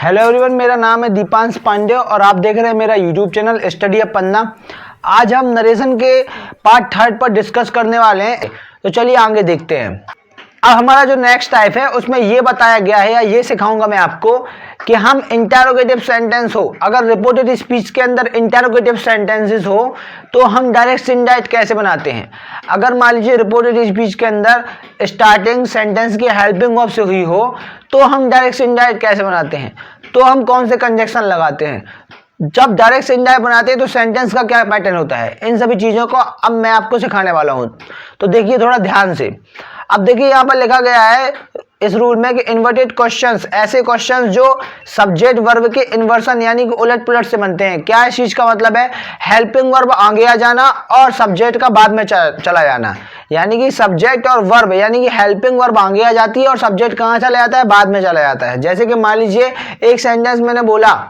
Hello everyone, मेरा नाम है दीपांश पांडे और आप देख रहे हैं मेरा यूट्यूब चैनल स्टडी अप पन्ना। आज हम नरेशन के पार्ट थर्ड पर डिस्कस करने वाले हैं, तो चलिए आगे देखते हैं। अब हमारा जो नेक्स्ट टाइप है उसमें ये बताया गया है या ये सिखाऊंगा मैं आपको कि हम इंटरोगेटिव सेंटेंस हो, अगर रिपोर्टेड स्पीच के अंदर इंटरोगेटिव सेंटेंसेस हो तो हम डायरेक्ट इनडायरेक्ट कैसे बनाते हैं। अगर मान लीजिए रिपोर्टेड स्पीच के अंदर स्टार्टिंग सेंटेंस की हेल्पिंग वर्ब से हुई हो तो हम डायरेक्ट इनडायरेक्ट कैसे बनाते हैं, तो हम कौन से कंजक्शन लगाते हैं। जब डायरेक्ट इनडायरेक्ट बनाते हैं तो सेंटेंस का क्या पैटर्न होता है, इन सभी चीज़ों को अब मैं आपको सिखाने वाला हूं। तो देखिए थोड़ा ध्यान से। अब देखिए यहाँ पर लिखा गया है इस रूल में कि इन्वर्टेड क्वेश्चंस, ऐसे क्वेश्चंस जो सब्जेक्ट वर्ब के इन्वर्सन यानी कि उलट पुलट से बनते हैं। क्या इस चीज का मतलब है, हेल्पिंग वर्ब आगे आ जाना और सब्जेक्ट का बाद में चला जाना, यानी कि सब्जेक्ट और वर्ब यानी कि हेल्पिंग वर्ब आगे आ जाती है और सब्जेक्ट कहाँ चला जाता है, बाद में चला जाता है। जैसे कि मान लीजिए एक सेंटेंस मैंने बोला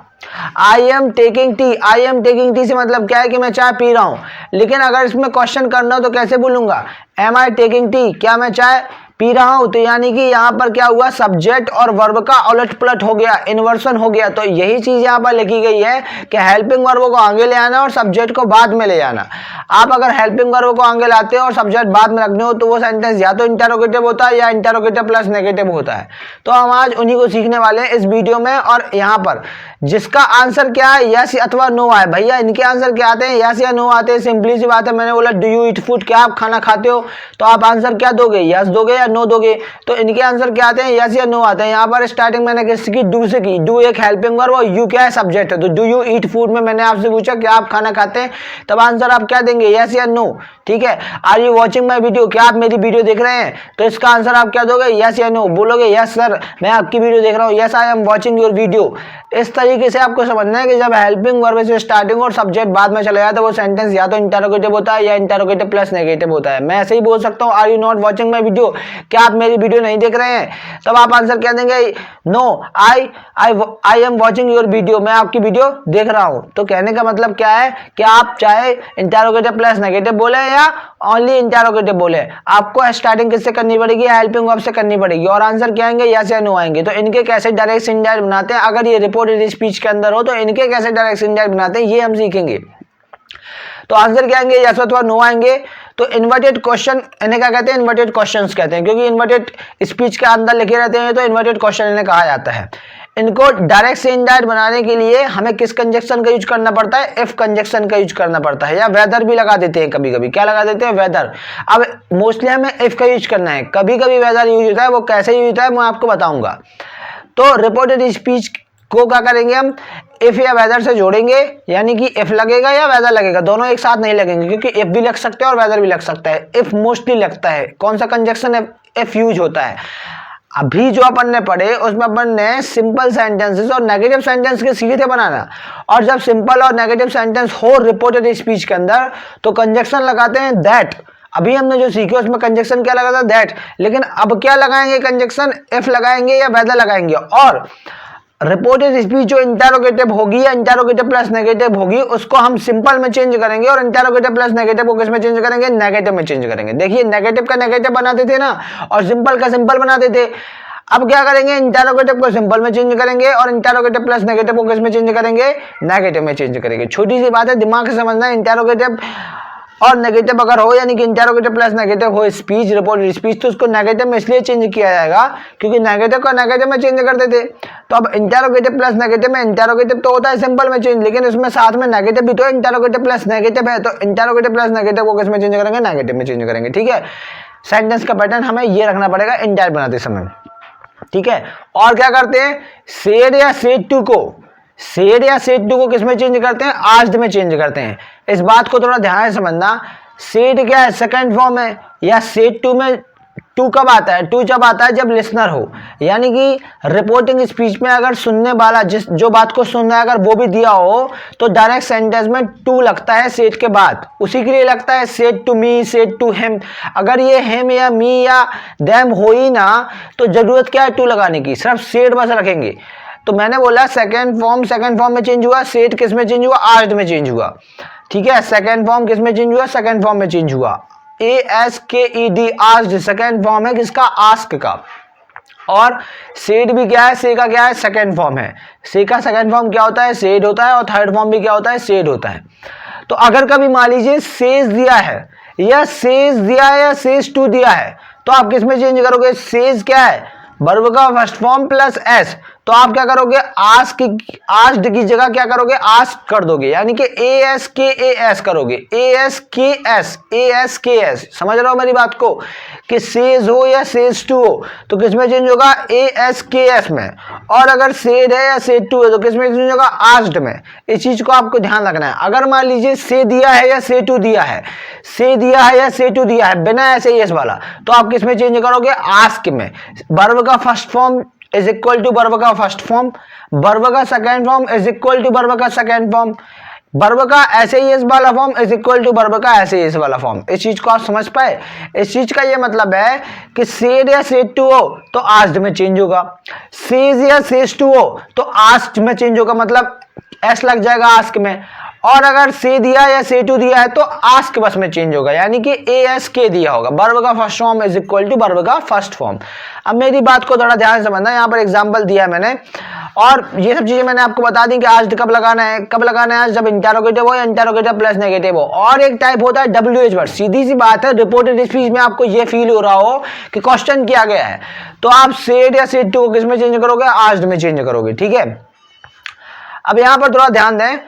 I am taking tea. I am taking tea से मतलब क्या है कि मैं चाय पी रहा हूं, लेकिन अगर इसमें क्वेश्चन करना हो तो कैसे बोलूंगा, एम आई टेकिंग टी, क्या मैं चाय पी रहा हूं। तो यानी कि यहाँ पर क्या हुआ, सब्जेक्ट और वर्ब का उलट पुलट हो गया, इन्वर्सन हो गया। तो यही चीज यहाँ पर लिखी गई है कि हेल्पिंग वर्ब को आगे ले आना और सब्जेक्ट को बाद में ले जाना। आप अगर हेल्पिंग वर्ब को आगे लाते हो और सब्जेक्ट बाद में रखने हो तो वो सेंटेंस या तो इंटरोगेटिव होता है या इंटरोगेटिव प्लस नेगेटिव होता है। तो हम आज उन्हीं को सीखने वाले हैं इस वीडियो में। और यहाँ पर जिसका आंसर क्या है, यस अथवा नो है, भैया इनके आंसर क्या आते हैं, यस या नो आते हैं। सिंपली सी बात है, मैंने बोला डू यू ईट फूड, क्या आप खाना खाते हो, तो आप आंसर क्या दोगे, यस दोगे या नो दोगे। तो इनके आंसर क्या आते हैं, यस या नो आते हैं। यहाँ पर स्टार्टिंग मैंने किसकी, डू से की। डू एक हेल्पिंग वर्ब और यू क्या है, सब्जेक्ट है। तो डू यू ईट फूड में मैंने आपसे पूछा क्या आप खाना खाते हैं, तब आंसर आप क्या देंगे, यस या नो। ठीक है। Are you watching my video, क्या आप मेरी वीडियो देख रहे हैं, तो इसका आंसर आप क्या दोगे, यस या नो। बोलोगे यस सर मैं आपकी वीडियो देख रहा हूँ, yes I am watching your video. इस तरीके से आपको समझना है कि जब हेल्पिंग वर्ब से स्टार्टिंग और सब्जेक्ट बाद में चला जाता है वो सेंटेंस या तो इंटरोगेटिव होता है या इंटरोगेटिव प्लस नेगेटिव होता है। मैं ऐसे ही बोल सकता हूँ are you not watching my video, क्या आप मेरी वीडियो नहीं देख रहे हैं, तब आप आंसर क्या देंगे, no I am watching your video, मैं आपकी वीडियो देख रहा हूँ। तो कहने का मतलब क्या है कि आप चाहे इंटरोगेटिव प्लस नेगेटिव बोले या ओनली इंटरोगेटिव बोले, आपको स्टार्टिंग किससे करनी पड़ेगी, हेल्पिंग वर्ब से करनी पड़ेगी और आंसर क्या आएंगे, यस या नो आएंगे। तो इनके कैसे डायरेक्ट इनडायरेक्ट बनाते हैं, अगर ये रिपोर्टेड स्पीच के अंदर हो तो इनके कैसे डायरेक्ट इनडायरेक्ट बनाते हैं ये हम सीखेंगे। तो आंसर क्या आएंगे, यस अथवा नो आएंगे। तो इन्वर्टेड क्वेश्चन इन्हें क्या कहते हैं, इन्वर्टेड क्वेश्चंस कहते हैं, क्योंकि इन्वर्टेड स्पीच के अंदर लिखे रहते हैं तो इन्वर्टेड क्वेश्चन इन्हें कहा जाता है। इनको डायरेक्ट से इनडायरेक्ट बनाने के लिए हमें किस कंजक्शन का यूज करना पड़ता है, इफ कंजक्शन का यूज करना पड़ता है, या वेदर भी लगा देते हैं कभी कभी। क्या लगा देते हैं, वेदर। अब मोस्टली हमें इफ का यूज करना है, कभी कभी वेदर यूज होता है, वो कैसे यूज होता है मैं आपको बताऊंगा। तो रिपोर्टेड स्पीच को क्या करेंगे हम, इफ या वेदर से जोड़ेंगे, यानी कि इफ लगेगा या वेदर लगेगा, दोनों एक साथ नहीं लगेंगे, क्योंकि इफ भी लग सकते हैं और वेदर भी लग सकता है। इफ मोस्टली लगता है, कौन सा कंजक्शन है, इफ यूज होता है। अभी जो अपन ने पढ़े उसमें अपन ने सिंपल सेंटेंसेस और नेगेटिव सेंटेंस के सीखे बनाना, और जब सिंपल और नेगेटिव सेंटेंस हो रिपोर्टेड स्पीच के अंदर तो कंजक्शन लगाते हैं दैट। अभी हमने जो सीखे उसमें कंजक्शन क्या लगा था, दैट। लेकिन अब क्या लगाएंगे कंजक्शन, इफ लगाएंगे या वेदर लगाएंगे। और रिपोर्टेड स्पीच जो इंटरोगेटिव होगी या इंटरोगेटिव प्लस नेगेटिव होगी उसको हम सिंपल में चेंज करेंगे और इंटरोगेटिव प्लस नेगेटिव को किस में चेंज करेंगे, नेगेटिव में चेंज करेंगे। देखिए नेगेटिव का नेगेटिव बनाते थे ना और सिंपल का सिंपल बनाते थे। अब क्या करेंगे, इंटरोगेटिव को सिंपल में चेंज करेंगे और इंटरोगेटिव प्लस नेगेटिव को किस में चेंज करेंगे, नेगेटिव में चेंज करेंगे। छोटी सी बात है, दिमाग से समझना। इंटरोगेटिव और नेगेटिव अगर हो, यानी कि इंटरोगेटिव प्लस नेगेटिव हो स्पीच, रिपोर्टेड स्पीच, तो उसको नेगेटिव में इसलिए चेंज किया जाएगा क्योंकि नेगेटिव का नेगेटिव में चेंज करते थे। तो अब इंटरोगेटिव प्लस नेगेटिव में इंटरोगेटिव तो होता है सिंपल में चेंज, लेकिन उसमें साथ में नेगेटिव भी तो इंटरोगेटिव प्लस नेगेटिव है, तो इंटरोगेटिव प्लस नेगेटिव को किस में चेंज करेंगे, नेगेटिव में चेंज करेंगे। ठीक है। सेंटेंस का पैटर्न हमें ये रखना पड़ेगा इंडायरेक्ट बनाते समय। ठीक है। और क्या करते हैं, सेड या सेड टू को, सेड या सेड टू को किस में चेंज करते हैं, आस्क्ड में चेंज करते हैं। इस बात को थोड़ा ध्यान से समझना। सेड क्या है, सेकंड फॉर्म है, या सेड टू में टू कब आता है, टू जब आता है जब लिसनर हो, यानी कि रिपोर्टिंग स्पीच में अगर सुनने वाला जिस जो बात को सुन रहा है अगर वो भी दिया हो तो डायरेक्ट सेंटेंस में टू लगता है सेड के बाद। उसी के लिए लगता है said to me, said to him. अगर ये हिम या मी या देम हो ही ना तो जरूरत क्या है टू लगाने की, सिर्फ सेड बस रखेंगे। तो मैंने बोला सेकंड फॉर्म में चेंज हुआ, सेड किस में चेंज हुआ, आस्क्ड में चेंज हुआ। ठीक है। सेकंड फॉर्म किस में चेंज हुआ, सेकंड फॉर्म में चेंज हुआ। ASKED आस्क्ड सेकंड फॉर्म है किसका, आस्क का। और सेड भी क्या है, से का क्या है, सेकंड फॉर्म है। से का सेकंड फॉर्म क्या होता है, सेड होता है, और थर्ड फॉर्म भी क्या होता है, सेड होता है। तो अगर कभी मान लीजिए सेज दिया है या सेज दिया है या सेज टू दिया है, तो आप किस में चेंज करोगे, सेज क्या है, वर्ब का फर्स्ट फॉर्म प्लस एस, तो आप क्या करोगे, आस्क्ड की जगह क्या करोगे, आस्क कर दोगे, यानी कि ASKAS करोगे, ASKS। समझ रहे हो मेरी बात को, कि सेज हो या सेज टू हो तो किसमें चेंज होगा, ASKS में। और अगर सेड है या सेड टू है तो किसमें चेंज होगा, आस्क्ड में। इस चीज को आपको ध्यान रखना है। अगर मान लीजिए से दिया है या से टू दिया है, से दिया है या से टू दिया है बिना ऐसे एस वाला, तो आप किसमें चेंज करोगे, आस्क में। वर्ब का first form is equal to verb का फर्स्ट फॉर्म, वर्ब का second form is equal to verb का सेकंड फॉर्म, वर्ब का ऐसे ही एस वाला form is equal to verb का ऐसे ही एस वाला फॉर्म। इस चीज को आप समझ पाए। इस चीज का ये मतलब है कि सेड या सेड टू हो तो आस्क्ड में चेंज होगा, सेज या सेज टू हो तो आस्क्ड में चेंज होगा, मतलब एस लग जाएगा आस्क में। और अगर से दिया या से टू दिया है तो आस्क बस में चेंज होगा, यानी कि ASK दिया होगा, वर्ब का first form is equal to verb का फर्स्ट फॉर्म। अब मेरी बात को थोड़ा ध्यान से समझना, यहाँ पर एग्जांपल दिया है मैंने, और ये सब चीजें मैंने आपको बता दी कि आज कब लगाना है, कब लगाना है, जब इंटरोगेटिव हो या इंटरोगेटिव प्लस नेगेटिव हो। और एक टाइप होता है WH वर्ड, सीधी सी बात है, रिपोर्टेड स्पीच में आपको ये फील हो रहा हो कि क्वेश्चन किया गया है, तो आप सेड या सेड टू को किस में चेंज करोगे, आस्क्ड में चेंज करोगे, ठीक है। अब यहाँ पर थोड़ा ध्यान दें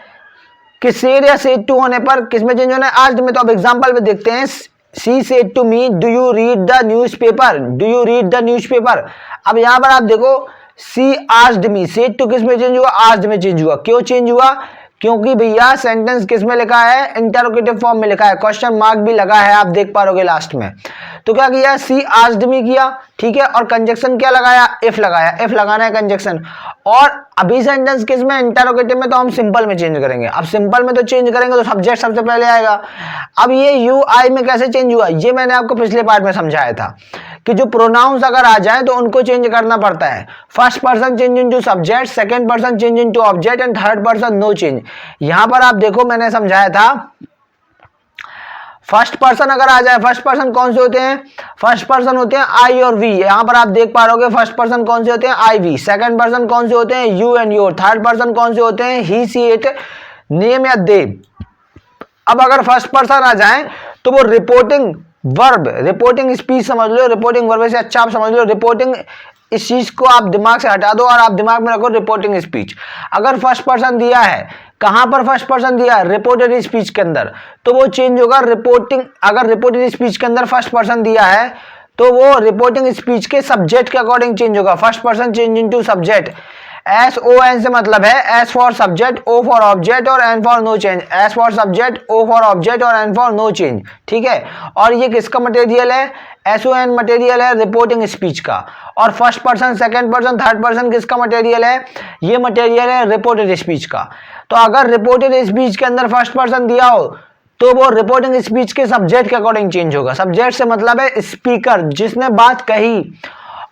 कि सेड या सेड टू होने पर किसमें चेंज होना है, आस्क्ड में। तो अब एग्जांपल में देखते हैं, she said to me do you read the newspaper, do you read the newspaper. अब यहां पर आप देखो, she asked me, said to किसमें चेंज हुआ, आस्क्ड में चेंज हुआ। क्यों चेंज हुआ, क्योंकि भैया सेंटेंस किसमें लिखा है, इंटरोगेटिव फॉर्म में लिखा है, क्वेश्चन मार्क भी लगा है, आप देख पाओगे लास्ट में। तो क्या किया, सी आस्क्ड मी किया, ठीक है, और कंजक्शन क्या लगाया, इफ लगाया, इफ लगाना है कंजक्शन। और अभी सेंटेंस किसमें, इंटरोगेटिव में, तो हम सिंपल में चेंज करेंगे। अब सिंपल में तो चेंज करेंगे तो सब्जेक्ट सबसे पहले आएगा। अब ये यू आई में कैसे चेंज हुआ, ये मैंने आपको पिछले पार्ट में समझाया था कि जो प्रोनाउंस अगर आ जाए तो उनको चेंज करना पड़ता है। First person change into subject, second person change into object and third person no change. यहां पर आप देखो मैंने समझाया था, फर्स्ट पर्सन अगर आ जाए, फर्स्ट पर्सन कौन से होते हैं, फर्स्ट पर्सन होते हैं आई और वी, यहां पर आप देख पा रहे फर्स्ट पर्सन कौन से होते हैं, आई वी। सेकंड पर्सन कौन से होते हैं, you and your. Third person कौन से होते हैं, ही सी इट, नेम या दे। अब अगर फर्स्ट पर्सन आ जाए तो वो रिपोर्टिंग वर्ब, रिपोर्टिंग स्पीच समझ लो, रिपोर्टिंग वर्ब से अच्छा आप समझ लो, रिपोर्टिंग, इस चीज को आप दिमाग से हटा दो और आप दिमाग में रखो रिपोर्टिंग स्पीच। अगर फर्स्ट पर्सन दिया है, कहां पर फर्स्ट पर्सन दिया है, रिपोर्टेड स्पीच के अंदर, तो वो चेंज होगा रिपोर्टिंग। अगर रिपोर्टेड स्पीच के अंदर फर्स्ट पर्सन दिया है तो वो रिपोर्टिंग स्पीच के सब्जेक्ट के अकॉर्डिंग चेंज होगा। First person change into subject, SON से मतलब है S for subject, O for object और N for no change. S for subject, O for object और N फॉर नो चेंज, ठीक है। और ये किसका मटेरियल है, SON मटेरियल है रिपोर्टिंग स्पीच का। और first person, second person, third person किसका मटेरियल है, ये मटेरियल है रिपोर्टेड स्पीच का। तो अगर रिपोर्टेड स्पीच के अंदर फर्स्ट पर्सन दिया हो तो वो रिपोर्टिंग स्पीच के सब्जेक्ट के अकॉर्डिंग चेंज होगा। सब्जेक्ट से मतलब है स्पीकर, जिसने बात कही।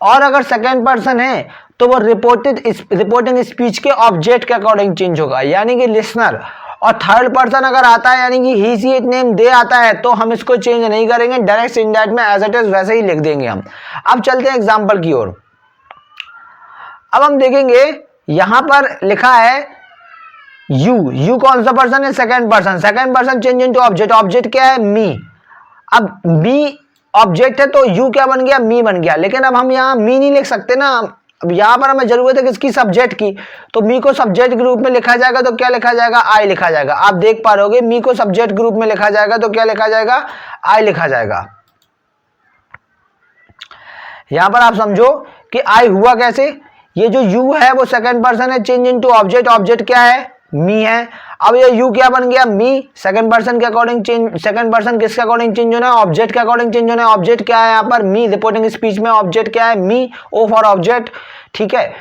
और अगर सेकंड पर्सन है तो वो रिपोर्टिंग स्पीच के ऑब्जेक्ट के अकॉर्डिंग चेंज होगा, यानी कि लिसनर। और थर्ड पर्सन अगर आता है, यानी कि ही सी इट नेम दे आता है, तो हम इसको चेंज नहीं करेंगे, डायरेक्ट इंडायरेक्ट में एज इट इज वैसे ही लिख देंगे हम। अब चलते हैं एग्जांपल की ओर। अब हम देखेंगे यहां पर लिखा है यू कौन सा पर्सन है, second person. Second person change into object, object क्या है, मी। अब मी ऑब्जेक्ट है तो यू क्या बन गया, मी बन गया। लेकिन अब हम यहाँ मी नहीं लिख सकते ना, अब यहाँ पर हमें जरूरत है किसकी, सब्जेक्ट की। तो मी को सब्जेक्ट के रूप में लिखा जाएगा तो क्या लिखा जाएगा, आई लिखा जाएगा। आप देख पा रहे होगे मी को सब्जेक्ट के रूप में लिखा जाएगा तो क्या लिखा जाएगा, आई लिखा जाएगा। यहां पर आप समझो कि आई हुआ कैसे, ये जो यू है वो सेकंड पर्सन है, चेंज इनटू ऑब्जेक्ट, ऑब्जेक्ट क्या है, मी है। अब ये यू क्या बन गया, मी। सेकंड पर्सन के अकॉर्डिंग चेंज, सेकंड पर्सन किसके अकॉर्डिंग चेंज होना है, ऑब्जेक्ट के अकॉर्डिंग चेंज होना है। ऑब्जेक्ट क्या है यहाँ पर, मी। रिपोर्टिंग स्पीच में ऑब्जेक्ट क्या है, मी, ओ फॉर ऑब्जेक्ट, ठीक है।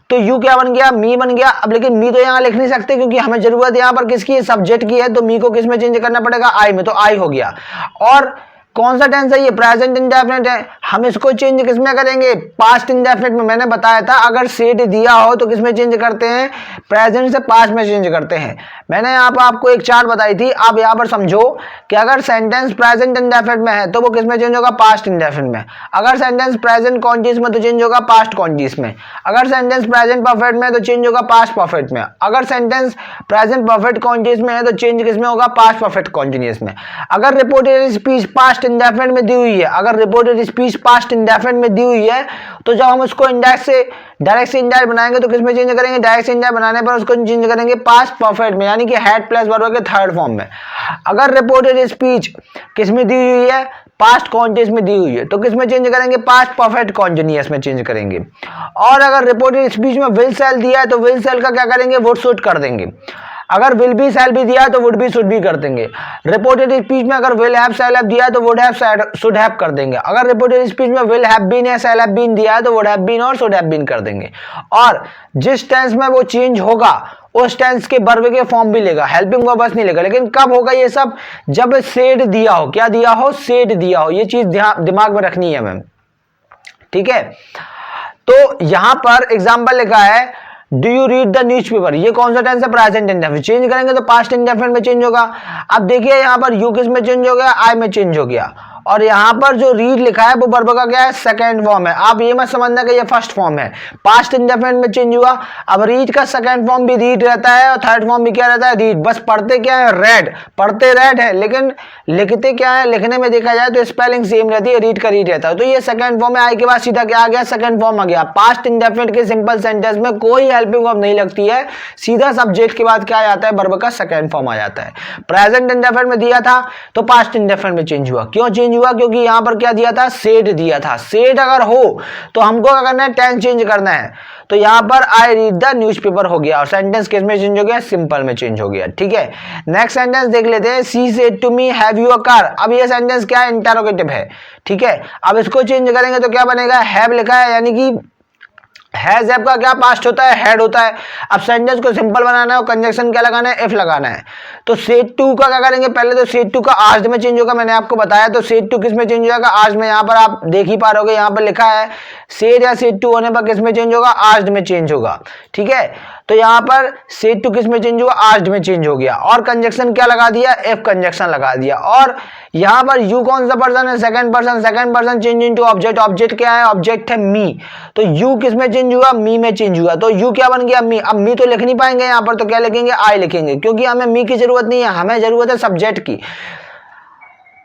तो यू क्या बन गया, मी बन गया। अब लेकिन मी तो यहाँ लिख नहीं सकते क्योंकि हमें जरूरत यहाँ पर किसकी है, सब्जेक्ट की है। तो मी को किस में चेंज करना पड़ेगा, आई में, तो आई हो गया। और कौन सा टेंस है ये? प्रेजेंट इंडेफिनिट है। हम इसको चेंज किसमें करेंगे? पास्ट इंडेफिनिट में। मैंने बताया था अगर सेड दिया हो तो किसमें चेंज करते हैं? प्रेजेंट से पास्ट में चेंज करते हैं। मैंने यहाँ पर आपको एक चार्ट बताई थी, आप यहाँ पर समझो कि अगर सेंटेंस प्रेजेंट इंडेफिनिट में है तो वो किसमें चेंज होगा? पास्ट इंडेफिनिट में। अगर सेंटेंस प्रेजेंट कॉन्टिन्यूअस में तो चेंज होगा पास्ट कॉन्टिन्यूअस में। अगर सेंटेंस प्रेजेंट परफेक्ट में तो चेंज होगा पास्ट परफेक्ट में। अगर सेंटेंस प्रेजेंट परफेक्ट कॉन्टिन्यूअस में है तो चेंज किसमें होगा? पास्ट परफेक्ट कॉन्टिन्यूअस में। अगर रिपोर्टेड स्पीच पास्ट इंडेफिनिट में दी हुई है, अगर रिपोर्टेड स्पीच पास्ट इंडेफिनिट में दी हुई है तो जब हम उसको इंडेक्स से डायरेक्ट से इनडायरेक्ट बनाएंगे तो किसमें चेंज करेंगे? डायरेक्ट से इनडायरेक्ट बनाने पर उसको चेंज करेंगे पास्ट परफेक्ट में, यानी कि हैड प्लस वर्ब के थर्ड फॉर्म में। अगर रिपोर्टेड स्पीच किसमें दी हुई है? पास्ट कॉन्टिन्यूअस में दी हुई है तो किसमें चेंज करेंगे? पास्ट परफेक्ट कॉन्टिन्यूअस में चेंज करेंगे। और अगर रिपोर्टेड स्पीच में विल शैल दिया है तो विल शैल का क्या करेंगे? वुड शुड कर देंगे। अगर विल बी शैल भी दिया है तो वुड बी शुड भी कर देंगे। रिपोर्टेड स्पीच में अगर विल हैव शैल हैव दिया है तो वुड हैव शुड हैव कर देंगे। अगर रिपोर्टेड स्पीच में विल हैव बीन या शैल हैव बीन दिया है तो वुड हैव बीन और शुड हैव बीन कर देंगे। और जिस टेंस में वो चेंज होगा उस टेंस के वर्ब के फॉर्म भी लेगा, हेल्पिंग वर्ब बस नहीं लेगा। लेकिन कब होगा ये सब? जब सेड दिया हो। क्या दिया हो? सेड दिया हो। ये चीज दिमाग में रखनी है मैम, ठीक है। तो यहां पर एग्जाम्पल लिखा है do you read the newspaper. ये कौन सा टेंस है? Present indefinite. चेंज करेंगे तो पास्ट इंडेफिनिट में चेंज होगा। अब देखिए यहाँ पर यू किस में चेंज हो गया? आई में चेंज हो गया। और यहाँ पर जो रीड लिखा है वो वर्ब का क्या है? सेकंड फॉर्म है। आप ये मत समझना कि ये फर्स्ट फॉर्म है। पास्ट इंडेफिनिट में चेंज हुआ। अब रीड का सेकंड फॉर्म भी रीड रहता है और थर्ड फॉर्म भी क्या रहता है? रीड। बस पढ़ते क्या है? रेड। पढ़ते रेड है, लेकिन लिखते क्या है? लिखने में देखा जाए तो स्पेलिंग सेम रहती है, रीड का रीड रहता है। तो ये सेकंड फॉर्म है। आई के बाद सीधा क्या आ गया? सेकंड फॉर्म आ गया। पास्ट इंडेफिनिट के सिंपल सेंटेंस में कोई हेल्पिंग वर्ब नहीं लगती है, सीधा सब्जेक्ट के बाद क्या आ जाता है? वर्ब का सेकंड फॉर्म आ जाता है। प्रेजेंट इंडेफिनिट में दिया था तो पास्ट इंडेफिनिट में चेंज हुआ। क्यों चेंज हुआ? क्योंकि यहां पर क्या दिया था? सेड दिया था। सेड अगर हो तो हमको क्या करना है? टेंस चेंज करना है। तो यहां पर आई रीड द न्यूज़पेपर हो गया और सेंटेंस किस में चेंज हो गया? सिंपल में चेंज हो गया, ठीक है। नेक्स्ट सेंटेंस देख लेते हैं। She said to me have you a car. अब ये सेंटेंस क्या है? इंटरोगेटिव है, ठीक है। अब इसको चेंज करेंगे तो क्या बनेगा? हैव लिखा है, यानी कि हैज हैव का क्या पास्ट होता है? हैड होता है। अब सेंटेंस को सिंपल बनाना है और कंजक्शन क्या लगाना है? इफ लगाना है। तो सेड टू का क्या करेंगे? पहले तो सेड टू का आज में चेंज होगा, मैंने आपको बताया। तो सेड टू किस में चेंज हो जाएगा? आज में। यहाँ पर आप देख ही पा रहे होगे, यहाँ पर लिखा है सेड या सेड टू होने पर किस में चेंज होगा? आज में चेंज होगा, ठीक है। तो यहाँ पर सेड टू किस में चेंज हुआ? आज में चेंज हो गया। और कंजक्शन क्या लगा दिया? इफ कंजक्शन लगा दिया। और यहाँ पर यू कौन सा पर्सन है? Second person. Second person change into object. Object क्या है? ऑब्जेक्ट है मी। तो यू किस में चेंज हुआ? मी में चेंज हुआ। तो यू क्या बन गया? मी। अब मी तो लिख नहीं पाएंगे यहाँ पर, तो क्या लिखेंगे? आई लिखेंगे, क्योंकि हमें मी की जरूरत नहीं है, हमें जरूरत है सब्जेक्ट की।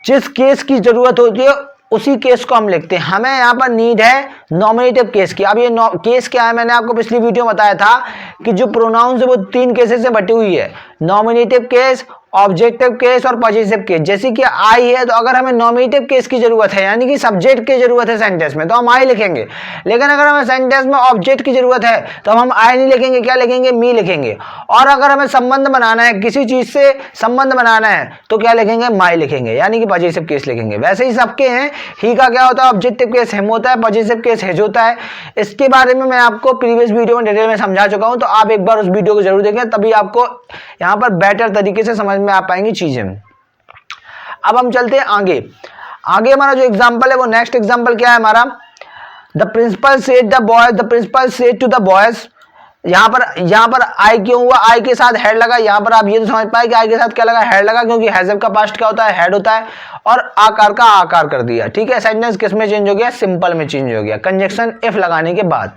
जिस केस की जरूरत होती है उसी केस को हम लिखते हैं। हमें यहाँ पर नीड है नॉमिनेटिव केस की। अब ये केस क्या है? मैंने आपको पिछली वीडियो में बताया था कि जो प्रोनाउंस है वो 3 केसेस से बटी हुई है। नॉमिनेटिव केस, ऑब्जेक्टिव केस और पॉजिटिव केस। जैसे कि आई है तो अगर हमें नॉमिनेटिव केस की जरूरत है, यानी कि सब्जेक्ट की जरूरत है सेंटेंस में, तो हम आई लिखेंगे। लेकिन अगर हमें सेंटेंस में ऑब्जेक्ट की जरूरत है तो हम आई नहीं लिखेंगे, क्या लिखेंगे? मी लिखेंगे। और अगर हमें संबंध बनाना है, किसी चीज से संबंध बनाना है, तो क्या लिखेंगे? माई लिखेंगे, यानी कि पॉजिटिव केस लिखेंगे। वैसे ही सबके हैं। ही का क्या होता है? ऑब्जेक्टिव केस हिम होता है, पॉजिटिव केस हिज होता है। इसके बारे में मैं आपको प्रीवियस वीडियो में डिटेल में समझा चुका हूं, तो आप एक बार उस वीडियो को जरूर देखें, तभी आपको यहाँ पर बेटर तरीके से समझ में आ पाएंगी चीजें। अब हम चलते हैं आगे। आगे हमारा जो एग्जांपल है वो नेक्स्ट एग्जांपल क्या है हमारा? The principal said the boys. The principal said to the boys. यहाँ पर आई क्यों हुआ? आई के साथ हेड लगा। यहाँ पर आप ये तो समझ पाए कि आई के साथ क्या लगा? हेड लगा, क्योंकि हैज हैव का पास्ट क्या होता है? हेड होता है। और आकार का आकार कर दिया, ठीक है। सेंटेंस किस में चेंज हो गया? सिंपल में चेंज हो गया, कंजक्शन इफ लगाने के बाद।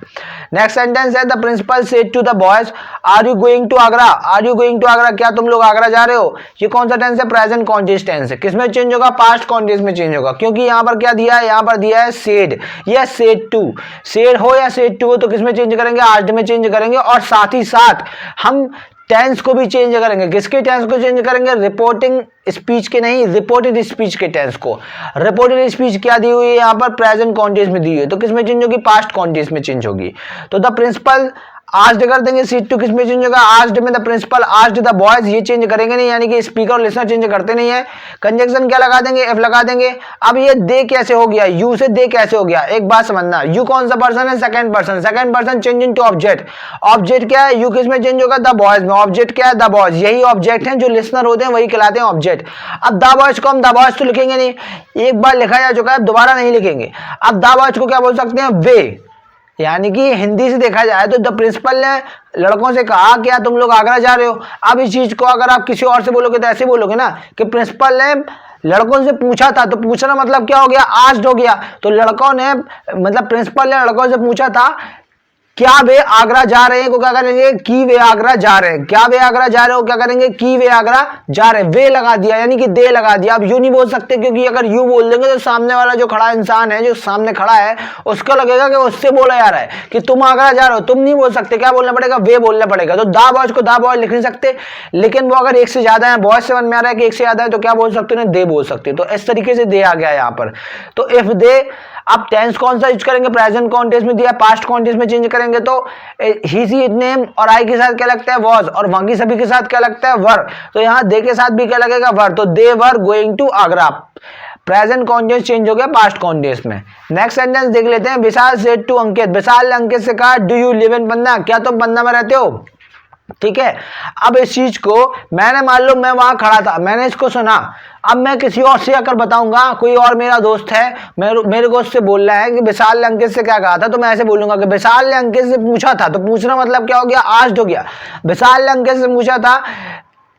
नेक्स्ट सेंटेंस है the principal said to the boys are you going to Agra. Are you going to Agra, क्या तुम लोग आगरा जा रहे हो? ये कौन सा टेंस है? प्रेजेंट कॉन्टिन्यूअस टेंस है। किसमें चेंज होगा? पास्ट कॉन्टिन्यूअस में चेंज होगा, क्योंकि यहाँ पर क्या दिया है? यहाँ पर दिया है सेड या सेड टू। सेड हो या सेड टू हो तो किसमें चेंज करेंगे? आज में चेंज करेंगे। और साथ ही साथ हम टेंस को भी चेंज करेंगे। किसके टेंस को चेंज करेंगे? रिपोर्टिंग स्पीच के नहीं, रिपोर्टेड स्पीच के टेंस को। रिपोर्टेड स्पीच क्या दी हुई है यहाँ पर? प्रेजेंट कॉन्टिन्यूअस में दी हुई है, तो किसमें चेंज होगी? पास्ट कॉन्टिन्यूअस में चेंज होगी। तो द प्रिंसिपल आस्क्ड कर देंगे, सीड टू किस में चेंज होगा, आस्क्ड में the principal asked the boys, ये चेंज करेंगे नहीं, यानी कि स्पीकर और लिसनर चेंज करते नहीं है। कंजंक्शन क्या लगा देंगे, एफ लगा देंगे। अब ये दे कैसे हो गया, यू से दे कैसे हो गया, एक बात समझना, यू कौन सा पर्सन है, second person, second person change into object, object क्या है, यू किस में चेंज होगा, द बॉयज में, ऑब्जेक्ट क्या है, द बॉयज, यही ऑब्जेक्ट है, जो लिसनर होते हैं वही कहलाते हैं ऑब्जेक्ट। अब द बॉयज को हम द बॉयज तो लिखेंगे नहीं, एक बार लिखा जा चुका है, दोबारा नहीं लिखेंगे। अब द बॉयज को क्या बोल सकते हैं, वे, यानी कि हिंदी से देखा जाए तो द प्रिंसिपल ने लड़कों से कहा क्या तुम लोग आगरा जा रहे हो। अब इस चीज को अगर आप किसी और से बोलोगे तो ऐसे बोलोगे ना कि प्रिंसिपल ने लड़कों से पूछा था, तो पूछना मतलब क्या हो गया, आस्क्ड हो गया। तो लड़कों ने मतलब प्रिंसिपल ने लड़कों से पूछा था क्या वे आगरा जा रहे हैं, को क्या करेंगे, कि वे आगरा जा रहे हैं, क्या वे आगरा जा रहे हो, क्या करेंगे, कि वे आगरा जा रहे हैं, वे लगा दिया, यानी कि दे लगा दिया। अब यू नहीं बोल सकते, क्योंकि अगर यू बोल देंगे तो सामने वाला जो खड़ा इंसान है, जो सामने खड़ा है, उसको लगेगा कि उससे बोला जा रहा है कि तुम आगरा जा रहे हो, तुम नहीं बोल सकते, क्या बोलना पड़ेगा, वे बोलना पड़ेगा। तो दा बॉयज को दा बॉय लिख नहीं सकते, लेकिन वो अगर एक से ज्यादा है, बॉयज से मन में आ रहा है कि एक से ज्यादा है, तो क्या बोल सकते हैं, दे बोल सकते। तो इस तरीके से दे आ गया यहाँ पर। तो इफ दे, अब टेंस कौन सा यूज करेंगे, प्रेजेंट कॉन्टेक्स्ट में दिया, पास्ट कॉन्टेक्स्ट में चेंज करेंगे तो ही सी इट नेम और आई के साथ क्या लगता है, वॉज, और बाकी सभी के साथ क्या लगता है, वर। तो यहाँ दे के साथ भी क्या लगेगा, वर। तो they were going to Agra, present context change हो गया पास्ट कॉन्टेक्स्ट में। नेक्स्ट सेंटेंस देख लेते हैं, विशाल सेड टू अंकित, विशाल ने अंकित से कहा डू यू लिव इन पन्ना, क्या तुम पन्ना में रहते हो, ठीक है। अब इस चीज को मैंने, मान लो मैं वहां खड़ा था, मैंने इसको सुना, अब मैं किसी और से आकर बताऊंगा, कोई और मेरा दोस्त है, मेरे को उससे बोल रहा है कि विशाल ने अंकित से क्या कहा था, तो मैं ऐसे बोलूंगा कि विशाल ने अंकित से पूछा था। तो पूछना मतलब क्या हो गया, आस्क्ड हो गया। विशाल ने अंकित से पूछा था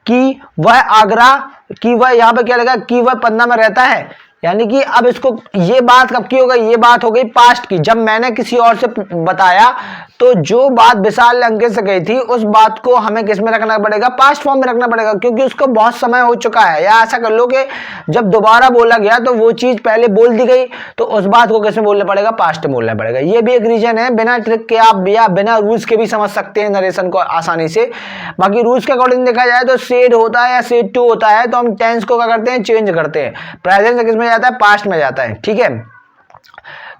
कि वह आगरा, कि वह, यहाँ पे क्या लगा, कि वह पन्ना में रहता है, यानी कि अब इसको, ये बात कब की हो गई, ये बात हो गई पास्ट की। जब मैंने किसी और से बताया तो जो बात विशाल ने अंकित से कही थी, उस बात को हमें किस में रखना पड़ेगा, पास्ट फॉर्म में रखना पड़ेगा, क्योंकि उसको बहुत समय हो चुका है। या ऐसा कर लो कि जब दोबारा बोला गया तो वो चीज पहले बोल दी गई, तो उस बात को किस में बोलना पड़ेगा, पास्ट में बोलना पड़ेगा। ये भी एक रीजन है, बिना ट्रिक के आप या बिना रूल्स के भी समझ सकते हैं नरेशन को आसानी से। बाकी रूल्स के अकॉर्डिंग देखा जाए तो सेड होता है या सेड टू होता है, तो हम टेंस को क्या करते हैं, चेंज करते हैं, प्रेजेंट से किस में जाता है, पास्ट में जाता है, ठीक है।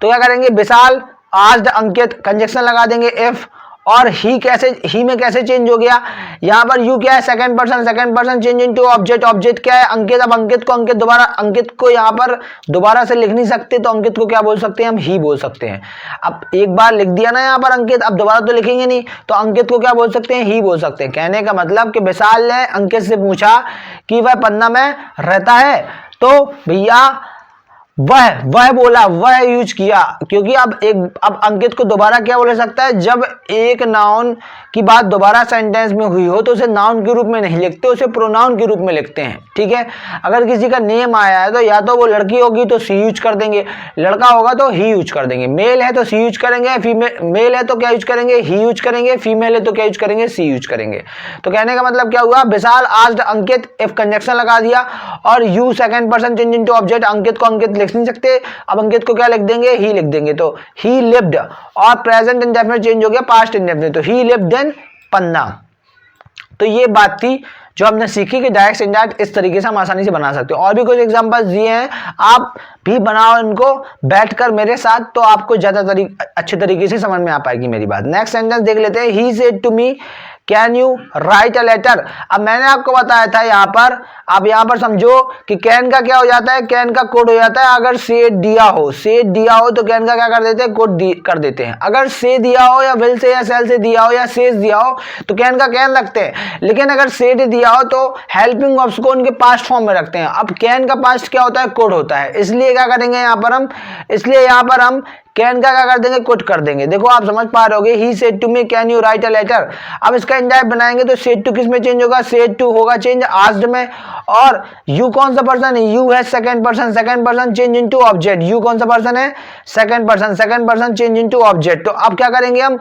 तो क्या करेंगे, विशाल आस्क्ड अंकित, कंजक्शन लगा देंगे इफ, और ही कैसे, ही में कैसे चेंज हो गया, यहाँ पर यू क्या है, second person, second person change into object, object क्या है, अंकित। अब अंकित को, अंकित दोबारा, अंकित को यहाँ पर दोबारा से लिख नहीं सकते, तो अंकित को क्या बोल सकते हैं, हम ही बोल सकते हैं। अब एक बार लिख दिया ना यहाँ पर अंकित, अब दोबारा तो लिखेंगे नहीं, तो अंकित को क्या बोल सकते हैं, ही बोल सकते हैं। कहने का मतलब कि विशाल ने अंकित से पूछा कि वह पन्ना में रहता है, तो भैया वह बोला, वह यूज किया, क्योंकि अब अंकित को दोबारा क्या बोल सकता है, जब एक नाउन की बात दोबारा सेंटेंस में हुई हो तो उसे नाउन के रूप में नहीं लिखते, उसे प्रोनाउन के रूप में लिखते हैं, ठीक है। अगर किसी का नेम आया है तो या तो वो लड़की होगी तो सी यूज कर देंगे, लड़का होगा तो ही यूज कर देंगे, मेल है तो सी यूज करेंगे, फीमेल, मेल है तो क्या यूज करेंगे, ही यूज करेंगे, फीमेल है तो क्या यूज करेंगे, सी यूज करेंगे। तो कहने का मतलब क्या हुआ, Vishal asked Ankit, if conjunction लगा दिया, और you second person change into object, Ankit को अंकित लिख नहीं सकते, अब अंकित को क्या लिख देंगे, ही लिख देंगे। तो ही लिव्ड, और प्रेजेंट इंडेफिनिट चेंज हो गया पास्ट इंडेफिनिट, तो ही लिव्ड इन पन्ना। तो ये बात थी जो हमने सीखी कि डायरेक्ट इनडायरेक्ट इस तरीके से हम आसानी से बना सकते हो। और भी कुछ एग्जांपल्स दिए हैं, आप भी बनाओ इनको बैठकर मेरे साथ, तो आपको ज्यादा अच्छे तरीके से समझ में आ पाएगी मेरी बात। नेक्स्ट सेंटेंस देख लेते हैं, he said to me can you write a letter. अब मैंने आपको बताया था यहाँ पर, आप यहाँ पर समझो कि कैन का क्या हो जाता है, कैन का कोड हो जाता है अगर से दिया हो, से दिया हो तो कैन का क्या कर देते हैं, कोड कर देते हैं। अगर से दिया हो या विल से या सेल से दिया हो या सेज दिया हो तो कैन का कैन रखते हैं, लेकिन अगर से दिया हो तो हेल्पिंग वर्ब्स को उनके पास्ट फॉर्म में रखते हैं। अब कैन का पास्ट क्या होता है, कोड होता है, इसलिए क्या करेंगे यहाँ पर हम, इसलिए यहाँ पर हम कैन का क्या कर देंगे, कोट कर देंगे। देखो आप समझ पा रहे होगे, he said to me can you write a letter. अब इसका इंडायरेक्ट बनाएंगे तो सेड टू किस में चेंज होगा, सेड टू होगा चेंज आस्क्ड में, और यू कौन सा पर्सन है, यू है second person, second person change into object, you कौन सा पर्सन है, second person, second person change into object. तो अब क्या करेंगे हम,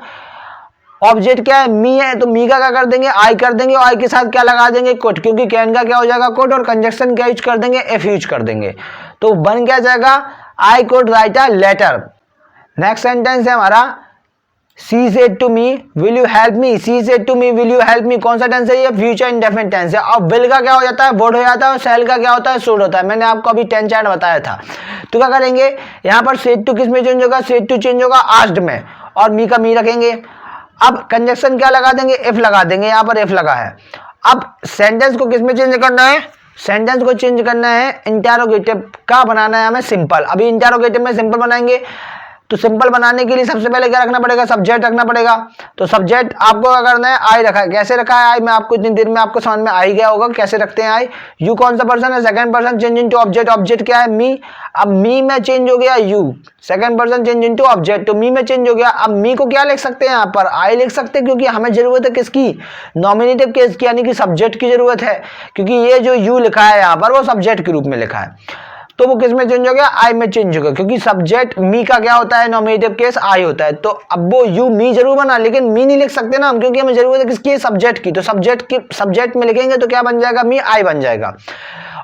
ऑब्जेक्ट क्या है, मी है, तो मी का क्या कर देंगे, आई कर देंगे, और आई के साथ क्या लगा देंगे, कोट, क्योंकि कैन का क्या हो जाएगा, कोट, और कंजक्शन क्या यूज कर देंगे, एफ यूज कर देंगे। तो बन क्या जाएगा, I could write a letter. Next sentence है हमारा, she said to me will you help me, she said to me will you help me, कौन सा टेंस है ये, फ्यूचर इंडेफिनिट टेंस है। अब विल का क्या हो जाता है, वुड हो जाता है, और सेल का क्या होता है, शुड होता है। मैंने आपको अभी टेंस चार्ट बताया था। तो क्या करेंगे यहाँ पर, सेड टू किस में चेंज होगा, सेड टू चेंज होगा आस्क्ड में, और मी का मी रखेंगे। अब कंजक्शन क्या लगा देंगे, इफ लगा देंगे, यहाँ पर इफ लगा है। अब सेंटेंस को किस में चेंज करना है, सेंटेंस को चेंज करना है इंटरोगेटिव का बनाना है हमें सिंपल। अभी इंटरोगेटिव में सिंपल बनाएंगे, तो सिंपल बनाने के लिए सबसे पहले क्या रखना पड़ेगा, सब्जेक्ट रखना पड़ेगा। तो सब्जेक्ट आपको क्या करना है, आई रखा है। कैसे रखा है आई, मैं आपको इतनी देर में आपको समझ में आ ही गया होगा कैसे रखते हैं आई। यू कौन सा पर्सन है, second person change into object, object क्या है मी। अब मी में चेंज हो गया you, second person change into object, तो मी में चेंज हो गया। अब मी को क्या लिख सकते हैं यहाँ पर, आई लिख सकते हैं, क्योंकि हमें जरूरत है किसकी, नॉमिनेटिव केस की, यानी कि सब्जेक्ट की जरूरत है, क्योंकि ये जो यू लिखा है यहाँ पर वो सब्जेक्ट के रूप में लिखा है। तो वो किस में चेंज हो गया, आई में चेंज हो गया, क्योंकि सब्जेक्ट मी का क्या होता है, नॉमिनेटिव केस आई होता है। तो अब वो यू मी जरूर बना, लेकिन मी नहीं लिख सकते ना हम, क्योंकि हमें जरूरत है किसकी, सब्जेक्ट की। तो सब्जेक्ट में लिखेंगे तो क्या बन जाएगा, मी, आई बन जाएगा,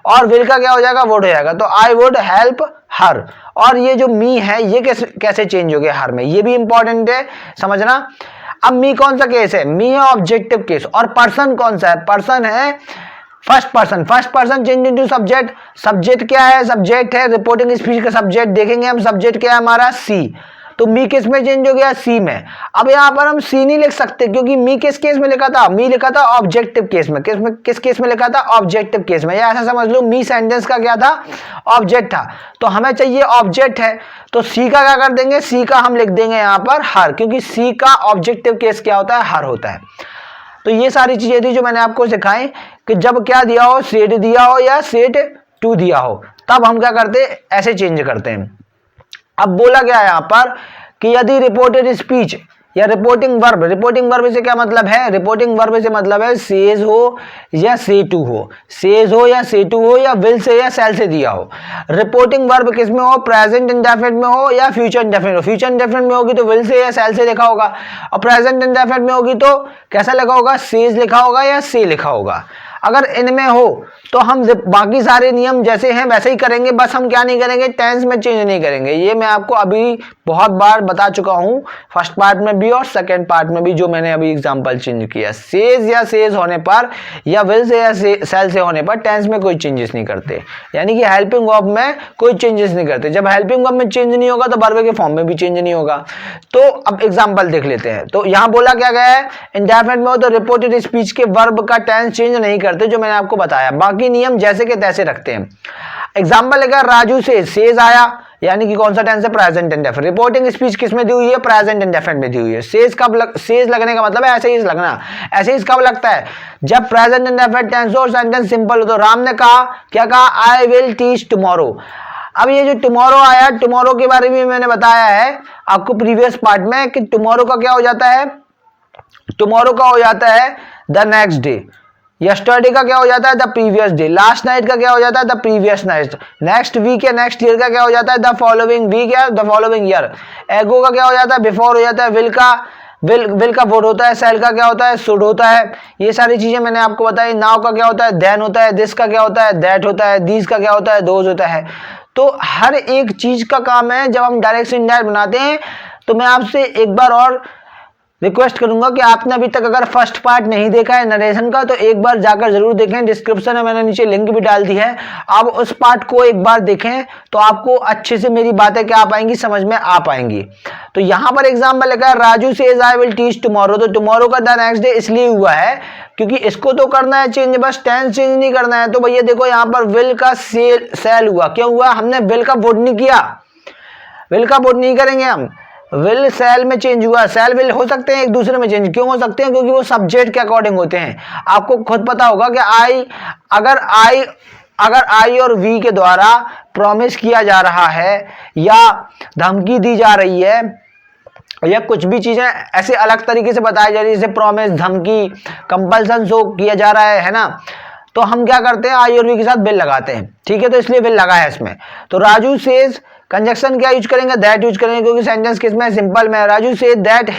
और विल का क्या हो जाएगा, वुड हो जाएगा। तो आई वुड हेल्प हर, और ये जो मी है ये कैसे चेंज हो गया हर में, ये भी इंपॉर्टेंट है समझना। अब मी कौन सा केस है, मी है ऑब्जेक्टिव केस, और पर्सन कौन सा है, पर्सन है first person. First person change into subject, subject क्या है, सब्जेक्ट है रिपोर्टिंग स्पीच का सब्जेक्ट, देखेंगे हम सब्जेक्ट क्या है हमारा सी। तो मी किस में चेंज हो गया, सी में। अब यहाँ पर हम सी नहीं लिख सकते, क्योंकि मी किस केस में लिखा था, मी लिखा था ऑब्जेक्टिव केस में। किस केस में लिखा था, ऑब्जेक्टिव केस में, या ऐसा समझ लो मी सेंटेंस का क्या था, ऑब्जेक्ट था। तो हमें चाहिए ऑब्जेक्ट है, तो सी का क्या कर देंगे, सी का हम लिख देंगे यहाँ पर हर, क्योंकि सी का ऑब्जेक्टिव केस क्या होता है, हर होता है। तो ये सारी चीजें थी जो मैंने आपको सिखाई कि जब क्या दिया हो, सेट दिया हो या सेट टू दिया हो, तब हम क्या करते हैं, ऐसे चेंज करते हैं। अब बोला गया यहाँ पर कि यदि रिपोर्टेड स्पीच या रिपोर्टिंग वर्ब से क्या मतलब है, रिपोर्टिंग वर्ब से मतलब है सेज हो या से टू हो, सेज हो या से टू हो, या विल से या सेल से दिया हो। रिपोर्टिंग वर्ब किस में हो, प्रेजेंट इंडेफिनिट में हो या फ्यूचर इंडेफिनिट हो। फ्यूचर इंडेफिनिट में होगी तो विल से या सेल से लिखा होगा, और प्रेजेंट इंडेफिनिट में होगी तो कैसा लिखा होगा, सेज लिखा होगा या से लिखा होगा। अगर इनमें हो तो हम बाकी सारे नियम जैसे हैं वैसे ही करेंगे, बस हम क्या नहीं करेंगे, टेंस में चेंज नहीं करेंगे। ये मैं आपको अभी बहुत बार बता चुका हूं, फर्स्ट पार्ट में भी और सेकंड पार्ट में भी, जो मैंने अभी एग्जांपल चेंज किया। सेज या सेज होने पर या विल से या सेल से होने पर टेंस में कोई चेंजेस नहीं करते, यानी कि हेल्पिंग वर्ब में कोई चेंजेस नहीं करते। जब हेल्पिंग वर्ब में चेंज नहीं होगा तो वर्ब के फॉर्म में भी चेंज नहीं होगा। तो अब एग्जाम्पल देख लेते हैं। तो यहाँ बोला क्या गया है, इंडेफिनिट में हो तो रिपोर्टेड स्पीच के वर्ब का टेंस चेंज नहीं करते, जो मैंने आपको बताया। बाकी नियम जैसे के तैसे रखते हैं। एग्जांपल लेकर राजू से सेज आया, यानी कि कौन सा टेंस है, प्रेजेंट इंडेफिनिट। रिपोर्टिंग स्पीच किस में दी हुई है, प्रेजेंट इंडेफिनिट में दी हुई है। सेज लगने का मतलब है ऐसे ही लगना। ऐसे ही कब लगता है, जब प्रेजेंट इंडेफिनिट टेंस हो और सेंटेंस सिंपल हो। तो राम ने कहा, क्या कहा, आई विल टीच टुमारो। अब ये जो टुमारो आया, टुमारो के बारे में मैंने बताया है आपको प्रीवियस पार्ट में कि टुमारो का क्या हो जाता है, टुमारो का हो जाता है द नेक्स्ट डे। यस्टरडे का क्या हो जाता है, the previous day. Last night का क्या हो जाता है, the previous night. Next week या नेक्स्ट ईयर का क्या हो जाता है, द फॉलोइंग वीक या द फॉलोइंग ईयर। एगो का क्या हो जाता है, बिफोर हो जाता है। विल का वुड होता है। सेल का क्या होता है, शुड होता है। ये सारी चीजें मैंने आपको बताई। नाउ का क्या होता है, देन होता है। दिस का क्या होता है, दैट होता है। दीज का क्या होता है, दोज होता है। तो हर एक चीज का काम है, जब हम डायरेक्ट से इनडायरेक्ट बनाते हैं। तो मैं आपसे एक बार और रिक्वेस्ट करूंगा कि आपने अभी तक अगर फर्स्ट पार्ट नहीं देखा है नरेशन का, तो एक बार जाकर जरूर देखें। डिस्क्रिप्शन में मैंने नीचे लिंक भी डाल दी है, आप उस पार्ट को एक बार देखें तो आपको अच्छे से मेरी बातें क्या आ पाएंगी, समझ में आ पाएंगी। तो यहां पर एग्जांपल लिखा है, Raju says I will teach tomorrow. तो टुमारो का द नेक्स्ट डे इसलिए हुआ है क्योंकि इसको तो करना है चेंज, बस टेंस चेंज नहीं करना है। तो भैया देखो यहाँ पर विल का सेल हुआ, क्यों हुआ, हमने विल का वुड नहीं किया। विल का वुड नहीं करेंगे हम, विल सेल में चेंज हुआ। सेल विल हो सकते हैं एक दूसरे में चेंज, क्यों हो सकते हैं, क्योंकि वो सब्जेक्ट के अकॉर्डिंग होते हैं। आपको खुद पता होगा कि अगर आई और वी के द्वारा प्रॉमिस किया जा रहा है या धमकी दी जा रही है या कुछ भी चीजें ऐसे अलग तरीके से बताई जा रही है, जैसे प्रॉमिस, धमकी, कंपल्सन शो किया जा रहा है ना, तो हम क्या करते हैं, आई और वी के साथ विल लगाते हैं। ठीक है, तो इसलिए विल लगा है इसमें। तो राजू सेज, कंजक्शन क्या यूज करेंगे, दैट यूज करेंगे, क्योंकि सेंटेंस किसमें, सिंपल में। राजू से दैट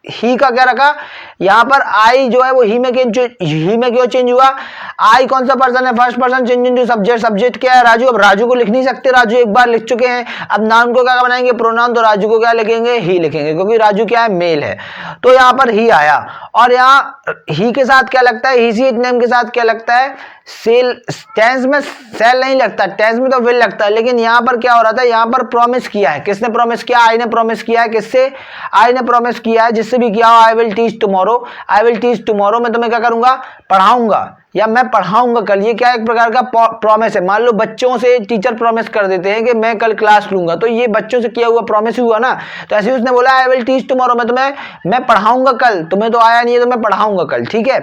ही का क्या रखा, यहाँ पर आई जो है वो ही में क्यों चेंज हुआ? आई कौन सा पर्सन है? First person change into subject. Subject क्या है? राजू। अब राजू को लिख नहीं सकते, राजू एक बार लिख चुके हैं। अब नाउन को क्या बनाएंगे? प्रोनाउन। तो राजू को क्या लिखेंगे? ही लिखेंगे, क्योंकि राजू क्या है? मेल है। तो यहाँ पर ही आया, और यहाँ ही के साथ क्या लगता है? ही सी इट नेम के साथ क्या लगता है? सेल। टेंस में सेल नहीं लगता, टेंस में तो विल लगता है। लेकिन यहाँ पर क्या हो रहा था? यहाँ पर प्रॉमिस किया है। किसने प्रॉमिस किया? आई ने प्रॉमिस किया है। किससे? आई ने प्रॉमिस किया है, जिससे भी किया हो, I will teach tomorrow. I will teach tomorrow, मैं तुम्हें क्या करूंगा? पढ़ाऊंगा, या मैं पढ़ाऊंगा कल। ये क्या एक प्रकार का प्रॉमिस है। मान लो बच्चों से टीचर प्रॉमिस कर देते हैं कि मैं कल क्लास लूंगा, तो ये बच्चों से किया हुआ प्रॉमिस हुआ ना। तो ऐसे उसने बोला आई विल टीच टुमारो, मैं पढ़ाऊंगा कल। तुम्हें तो आया नहीं है, तो मैं पढ़ाऊंगा कल। ठीक है,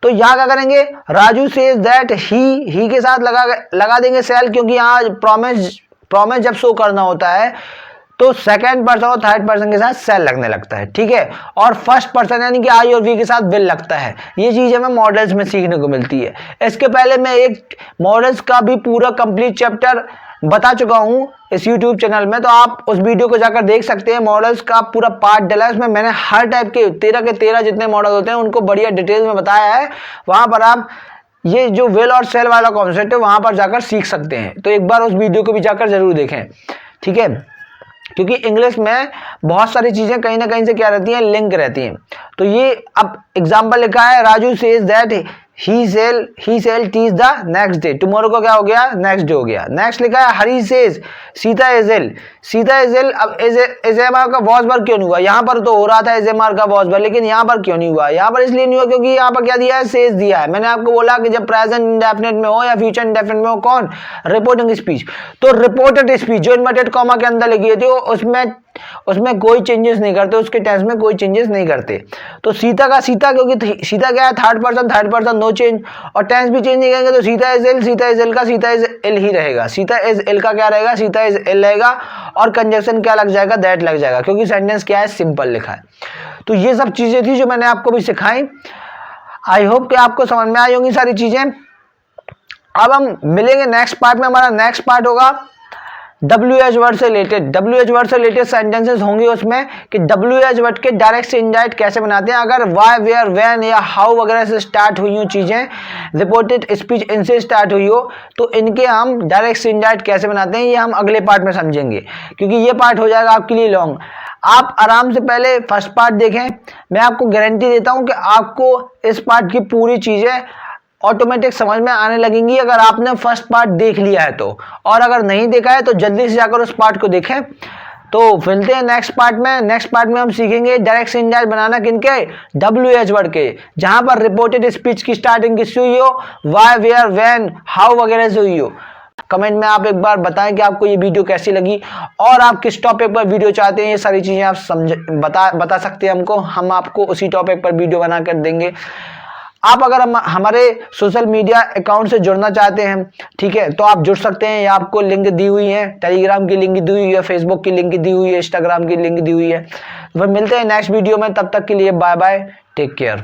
तो यहां क्या करेंगे? राजू सेज दैट ही के साथ लगा देंगे सेल, क्योंकि यहाँ प्रॉमिस जब शो करना होता है तो सेकंड पर्सन और थर्ड पर्सन के साथ सेल लगने लगता है। ठीक है, और फर्स्ट पर्सन यानी कि आई और वी के साथ विल लगता है। ये चीज हमें मॉडल्स में सीखने को मिलती है। इसके पहले मैं एक मॉडल्स का भी पूरा कंप्लीट चैप्टर बता चुका हूं इस YouTube चैनल में, तो आप उस वीडियो को जाकर देख सकते हैं। मॉडल्स का पूरा पार्ट डला है, उसमें मैंने हर टाइप के 13 के 13 जितने मॉडल होते हैं उनको बढ़िया डिटेल में बताया है। वहां पर आप ये जो विल और सेल वाला कॉन्सेप्ट है वहां पर जाकर सीख सकते हैं। तो एक बार उस वीडियो को भी जाकर जरूर देखें। ठीक है, क्योंकि इंग्लिश में बहुत सारी चीजें कहीं ना कहीं से क्या रहती हैं? लिंक रहती हैं। तो ये अब एग्जांपल लिखा है, Raju says that he shall teach the next day. Tomorrow को क्या हो गया? नेक्स्ट डे हो गया। नेक्स्ट लिखा है हरी सेज सीता इज इल। अब एजेमार का वॉज वर्ब क्यों नहीं हुआ? यहाँ पर तो हो रहा था एजेमार का वॉज वर्ब, लेकिन यहाँ पर क्यों नहीं हुआ? यहाँ पर इसलिए नहीं हुआ क्योंकि यहाँ पर क्या दिया है? सेज दिया है। मैंने आपको बोला कि जब प्रेजेंट इंडेफिनिट में हो या फ्यूचर इंडेफिनिट में हो, कौन? Reporting speech. तो रिपोर्टेड स्पीच जो इन्वर्टेड कॉमा के अंदर लिखी थी उसमें कोई चेंजेस नहीं करते, उसके टेंस में कोई चेंजेस नहीं करते। तो सीता का सीता, क्योंकि सीता क्या है? थर्ड पर्सन नो चेंज, और टेंस भी चेंज नहीं करेंगे। तो सीता इज इल का सीता इज इल ही रहेगा। सीता इज इल का क्या रहेगा? सीता इज इल रहेगा, और कंजक्शन क्या लग जाएगा? दैट लग जाएगा, क्योंकि सेंटेंस क्या है? सिंपल लिखा है। तो ये सब चीजें थी जो मैंने आपको भी सिखाई। आई होप कि आपको समझ में आई होंगी सारी चीजें। अब हम मिलेंगे नेक्स्ट पार्ट में। हमारा नेक्स्ट पार्ट होगा WH वर्ड से रिलेटेड। WH वर्ड से रिलेटेड सेंटेंसेस होंगे उसमें कि WH वर्ड के डायरेक्ट से इनडायरेक्ट कैसे बनाते हैं। अगर वाई, वेयर, व्हेन या हाउ वगैरह से स्टार्ट हुई हो चीजें, रिपोर्टेड स्पीच इनसे स्टार्ट हुई हो, तो इनके हम डायरेक्ट से इनडायरेक्ट कैसे बनाते हैं, ये हम अगले पार्ट में समझेंगे, क्योंकि ये पार्ट हो जाएगा आपके लिए लॉन्ग। आप आराम से पहले फर्स्ट पार्ट देखें। मैं आपको गारंटी देता हूं कि आपको इस पार्ट की पूरी चीजें ऑटोमेटिक समझ में आने लगेंगी अगर आपने फर्स्ट पार्ट देख लिया है तो। और अगर नहीं देखा है तो जल्दी से जाकर उस पार्ट को देखें। तो मिलते हैं नेक्स्ट पार्ट में। नेक्स्ट पार्ट में हम सीखेंगे डायरेक्ट से इनडायरेक्ट बनाना किनके? WH वर्ड के, जहां पर रिपोर्टेड स्पीच की स्टार्टिंग किससे हुई हो? वाई, वेयर, व्हेन, हाउ वगैरह से हुई हो। कमेंट में आप एक बार बताएं कि आपको ये वीडियो कैसी लगी और आप किस टॉपिक पर वीडियो चाहते हैं। ये सारी चीजें आप बता सकते हैं हमको, हम आपको उसी टॉपिक पर वीडियो बनाकर देंगे। आप अगर हमारे सोशल मीडिया अकाउंट से जुड़ना चाहते हैं, ठीक है, तो आप जुड़ सकते हैं। ये आपको लिंक दी हुई है, टेलीग्राम की लिंक दी हुई है, फेसबुक की लिंक दी हुई है, इंस्टाग्राम की लिंक दी हुई है। फिर मिलते हैं नेक्स्ट वीडियो में, तब तक के लिए बाय बाय, टेक केयर।